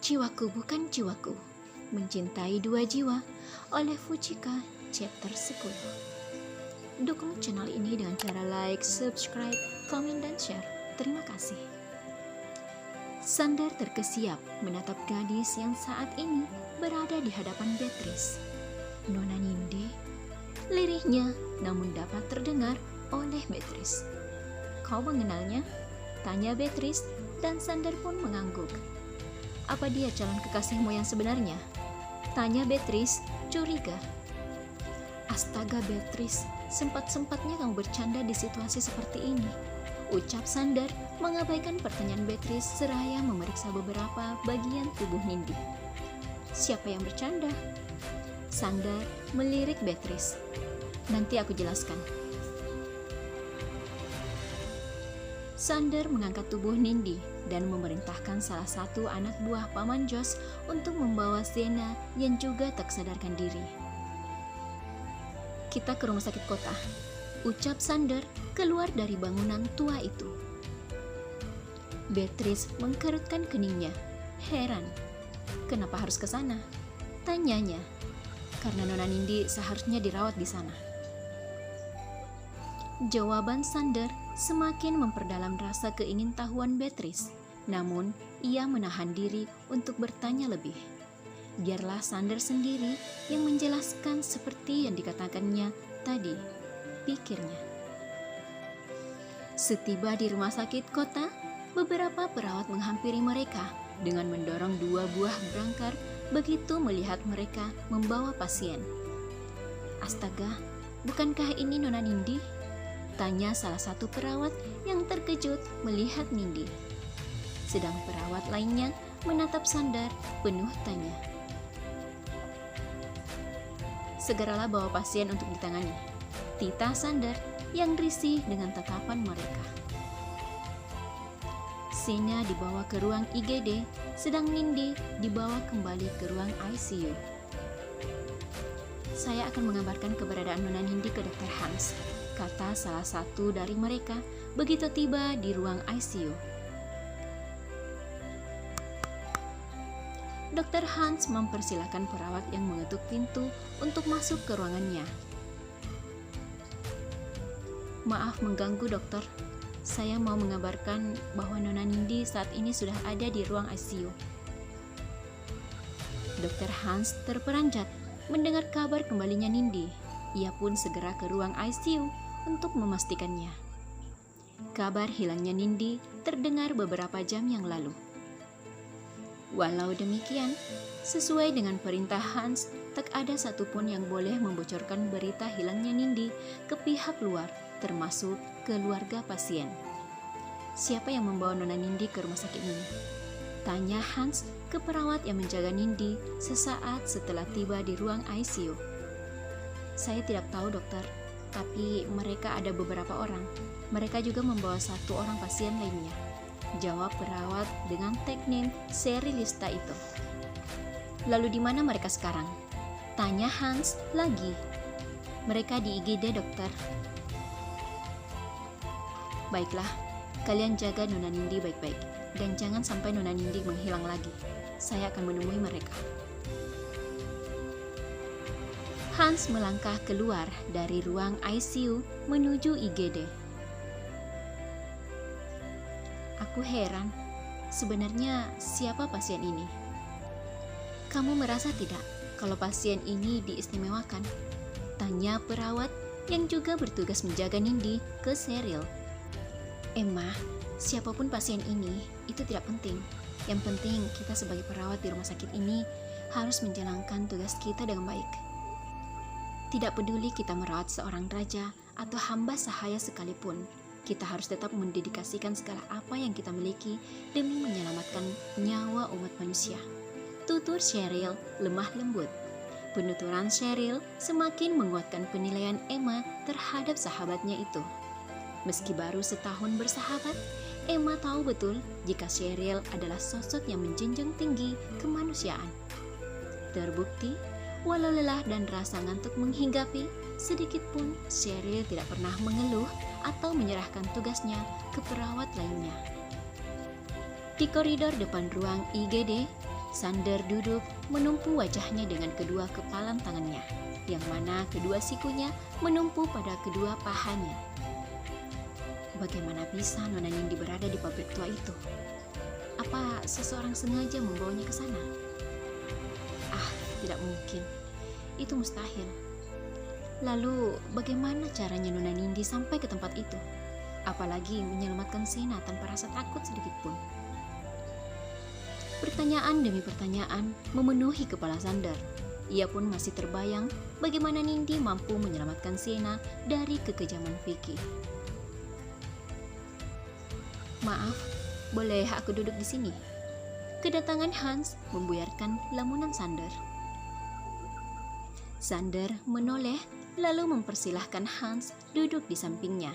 Jiwaku Bukan Jiwaku, Mencintai Dua Jiwa oleh Fujika chapter 10. Dukung channel ini dengan cara like, subscribe, komen, dan share. Terima kasih. Sander terkesiap menatap gadis yang saat ini berada di hadapan Beatrice. Nona Nindi, lirihnya namun dapat terdengar oleh Beatrice. Kau mengenalnya? Tanya Beatrice dan Sander pun mengangguk. Apa dia calon kekasihmu yang sebenarnya? Tanya Beatrice curiga. Astaga Beatrice, sempat-sempatnya kamu bercanda di situasi seperti ini, ucap Sander mengabaikan pertanyaan Beatrice seraya memeriksa beberapa bagian tubuh Nindi. Siapa yang bercanda? Sander melirik Beatrice. Nanti aku jelaskan. Sander mengangkat tubuh Nindi dan memerintahkan salah satu anak buah Paman Jos untuk membawa Zena yang juga tak sadarkan diri. Kita ke rumah sakit kota, ucap Sander keluar dari bangunan tua itu. Beatrice mengkerutkan keningnya, heran. Kenapa harus ke sana? Tanyanya. Karena Nona Nindi seharusnya dirawat di sana. Jawaban Sander semakin memperdalam rasa keingintahuan Beatrice, namun ia menahan diri untuk bertanya lebih. Biarlah Sander sendiri yang menjelaskan seperti yang dikatakannya tadi, pikirnya. Setiba di rumah sakit kota, beberapa perawat menghampiri mereka dengan mendorong dua buah brangkar begitu melihat mereka membawa pasien. Astaga, bukankah ini Nona Nindi? Tanya salah satu perawat yang terkejut melihat Nindi. Sedang perawat lainnya menatap Sander penuh tanya. Segeralah bawa pasien untuk ditangani, titah Sander yang risih dengan tatapan mereka. Zena dibawa ke ruang IGD, sedang Nindi dibawa kembali ke ruang ICU. Saya akan mengabarkan keberadaan Nona Nindi ke Dr. Hans, kata salah satu dari mereka begitu tiba di ruang ICU. Dr. Hans mempersilahkan perawat yang mengetuk pintu untuk masuk ke ruangannya. Maaf mengganggu dokter, saya mau mengabarkan bahwa Nona Nindi saat ini sudah ada di ruang ICU. Dr. Hans terperanjat mendengar kabar kembalinya Nindi. Ia pun segera ke ruang ICU untuk memastikannya. Kabar hilangnya Nindi terdengar beberapa jam yang lalu. Walau demikian, sesuai dengan perintah Hans, tak ada satupun yang boleh membocorkan berita hilangnya Nindi ke pihak luar, termasuk keluarga pasien. Siapa yang membawa Nona Nindi ke rumah sakit ini? Tanya Hans ke perawat yang menjaga Nindi sesaat setelah tiba di ruang ICU. Saya tidak tahu dokter, tapi mereka ada beberapa orang. Mereka juga membawa satu orang pasien lainnya, jawab perawat dengan teknik Serilista itu. Lalu di mana mereka sekarang? Tanya Hans lagi. Mereka di IGD dokter. Baiklah, kalian jaga Nona Nindi baik-baik, dan jangan sampai Nona Nindi menghilang lagi. Saya akan menemui mereka. Hans melangkah keluar dari ruang ICU menuju IGD. Aku heran, sebenarnya siapa pasien ini? Kamu merasa tidak kalau pasien ini diistimewakan? Tanya perawat yang juga bertugas menjaga Nindi ke Cheryl. Emma, siapapun pasien ini, itu tidak penting. Yang penting kita sebagai perawat di rumah sakit ini harus menjalankan tugas kita dengan baik. Tidak peduli kita merawat seorang raja atau hamba sahaya sekalipun, kita harus tetap mendedikasikan segala apa yang kita miliki demi menyelamatkan nyawa umat manusia. Tutur Cheryl lemah lembut. Penuturan Cheryl semakin menguatkan penilaian Emma terhadap sahabatnya itu. Meski baru setahun bersahabat, Emma tahu betul jika Cheryl adalah sosok yang menjunjung tinggi kemanusiaan. Terbukti, walau lelah dan rasa ngantuk menghinggapi, sedikit pun Cheryl tidak pernah mengeluh atau menyerahkan tugasnya ke perawat lainnya. Di koridor depan ruang IGD, Sander duduk menumpu wajahnya dengan kedua kepalan tangannya, yang mana kedua sikunya menumpu pada kedua pahanya. Bagaimana bisa Nona Nindi berada di pabrik tua itu? Apa seseorang sengaja membawanya ke sana? Ah, tidak mungkin. Itu mustahil. Lalu, bagaimana caranya Nona Nindi sampai ke tempat itu? Apalagi menyelamatkan Sena tanpa rasa takut sedikit pun. Pertanyaan demi pertanyaan memenuhi kepala Sander. Ia pun masih terbayang bagaimana Nindi mampu menyelamatkan Sena dari kekejaman Vicky. Maaf, boleh aku duduk di sini? Kedatangan Hans membuyarkan lamunan Sander. Sander menoleh lalu mempersilahkan Hans duduk di sampingnya.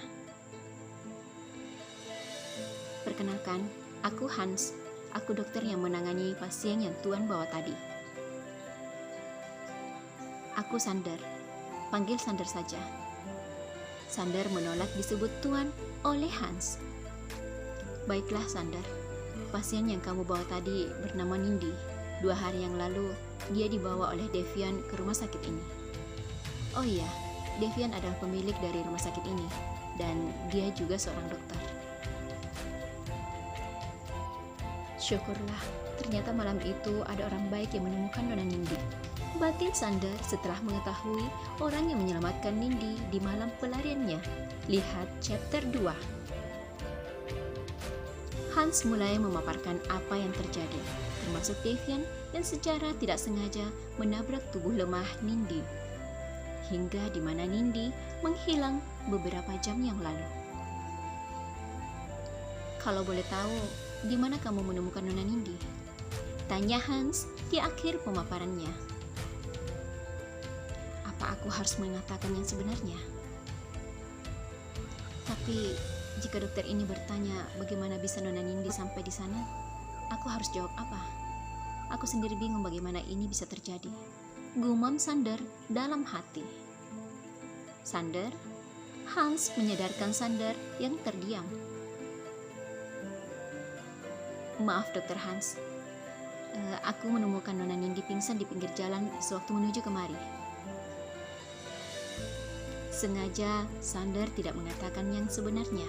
Perkenalkan, aku Hans. Aku dokter yang menangani pasien yang Tuan bawa tadi. Aku Sander. Panggil Sander saja. Sander menolak disebut Tuan oleh Hans. Baiklah Sander, pasien yang kamu bawa tadi bernama Nindi. 2 hari yang lalu, dia dibawa oleh Devian ke rumah sakit ini. Oh iya, Devian adalah pemilik dari rumah sakit ini, dan dia juga seorang dokter. Syukurlah, ternyata malam itu ada orang baik yang menemukan Nona Nindi. Batin Sander setelah mengetahui orang yang menyelamatkan Nindi di malam pelariannya. Lihat chapter 2. Hans mulai memaparkan apa yang terjadi, termasuk Devian dan secara tidak sengaja menabrak tubuh lemah Nindi, hingga di mana Nindi menghilang beberapa jam yang lalu. Kalau boleh tahu, di mana kamu menemukan Nona Nindi? Tanya Hans di akhir pemaparannya. Apa aku harus mengatakan yang sebenarnya? Tapi jika dokter ini bertanya bagaimana bisa Nona Nindi sampai di sana, aku harus jawab apa? Aku sendiri bingung bagaimana ini bisa terjadi. Gumam Sander dalam hati. Sander? Hans menyadarkan Sander yang terdiam. Maaf Dokter Hans, aku menemukan Nona Nindi pingsan di pinggir jalan sewaktu menuju kemari. Sengaja Sander tidak mengatakan yang sebenarnya,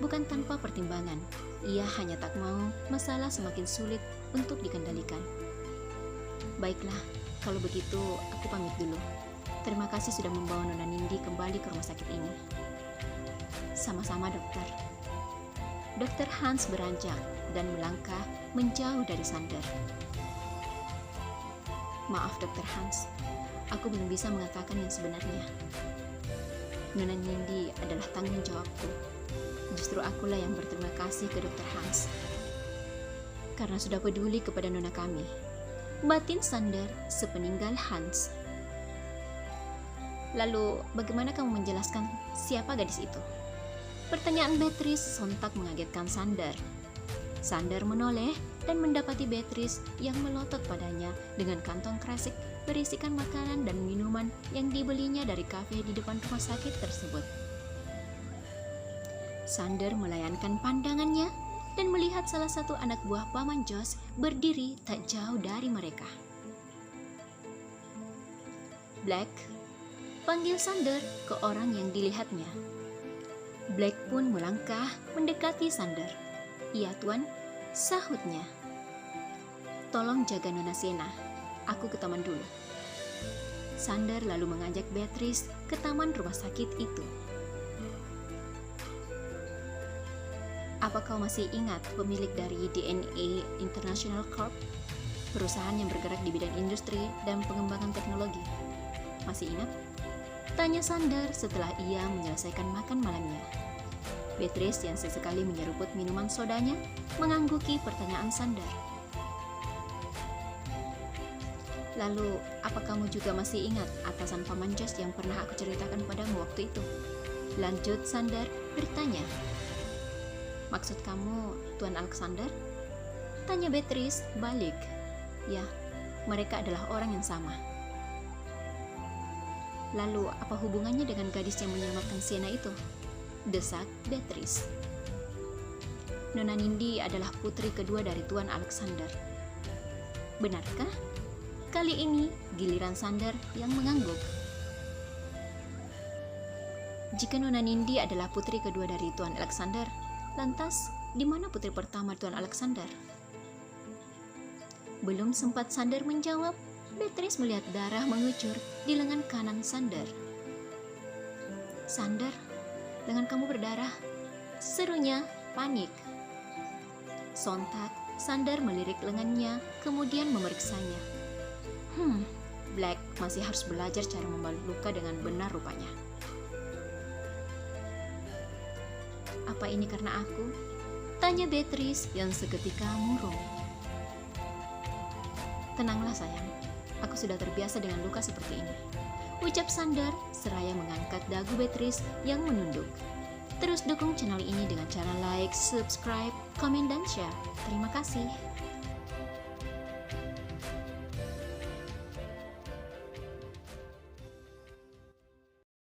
bukan tanpa pertimbangan. Ia hanya tak mau masalah semakin sulit untuk dikendalikan. Baiklah, kalau begitu aku pamit dulu. Terima kasih sudah membawa Nona Nindi kembali ke rumah sakit ini. Sama-sama dokter. Dokter Hans beranjak dan melangkah menjauh dari Sander. Maaf Dokter Hans, aku belum bisa mengatakan yang sebenarnya. Nona Nindi adalah tanggung jawabku. Justru akulah yang berterima kasih ke Dokter Hans karena sudah peduli kepada nona kami. Batin Sander sepeninggal Hans. Lalu, bagaimana kamu menjelaskan siapa gadis itu? Pertanyaan Beatrice sontak mengagetkan Sander. Sander menoleh dan mendapati Beatrice yang melotot padanya dengan kantong kresek berisikan makanan dan minuman yang dibelinya dari kafe di depan rumah sakit tersebut. Sander melayangkan pandangannya dan melihat salah satu anak buah Paman Jos berdiri tak jauh dari mereka. Black, panggil Sander ke orang yang dilihatnya. Black pun melangkah mendekati Sander. Iya tuan, sahutnya. Tolong jaga Nona Sena, aku ke taman dulu. Sander lalu mengajak Beatrice ke taman rumah sakit itu. Apa kau masih ingat pemilik dari DNA International Corp? Perusahaan yang bergerak di bidang industri dan pengembangan teknologi. Masih ingat? Tanya Sander setelah ia menyelesaikan makan malamnya. Beatrice yang sesekali menyeruput minuman sodanya mengangguki pertanyaan Sander. Lalu, apa kamu juga masih ingat atasan Paman Jos yang pernah aku ceritakan padamu waktu itu? Lanjut Sander bertanya. Maksud kamu Tuan Alexander? Tanya Beatrice balik. Ya, mereka adalah orang yang sama. Lalu, apa hubungannya dengan gadis yang menyelamatkan Sienna itu? Desak Beatrice. Nona Nindi adalah putri kedua dari Tuan Alexander. Benarkah? Kali ini giliran Sander yang mengangguk. Jika Nona Nindi adalah putri kedua dari Tuan Alexander, lantas di mana putri pertama Tuan Alexander? Belum sempat Sander menjawab, Beatrice melihat darah mengucur di lengan kanan Sander. "Sander, lengan kamu berdarah," serunya panik. Sontak, Sander melirik lengannya, kemudian memeriksanya. Black masih harus belajar cara membalut luka dengan benar rupanya. "Apa ini karena aku?" tanya Beatrice yang seketika murung. "Tenanglah sayang, aku sudah terbiasa dengan luka seperti ini," ucap Sander seraya mengangkat dagu Beatrice yang menunduk. Terus dukung channel ini dengan cara like, subscribe, komen, dan share. Terima kasih.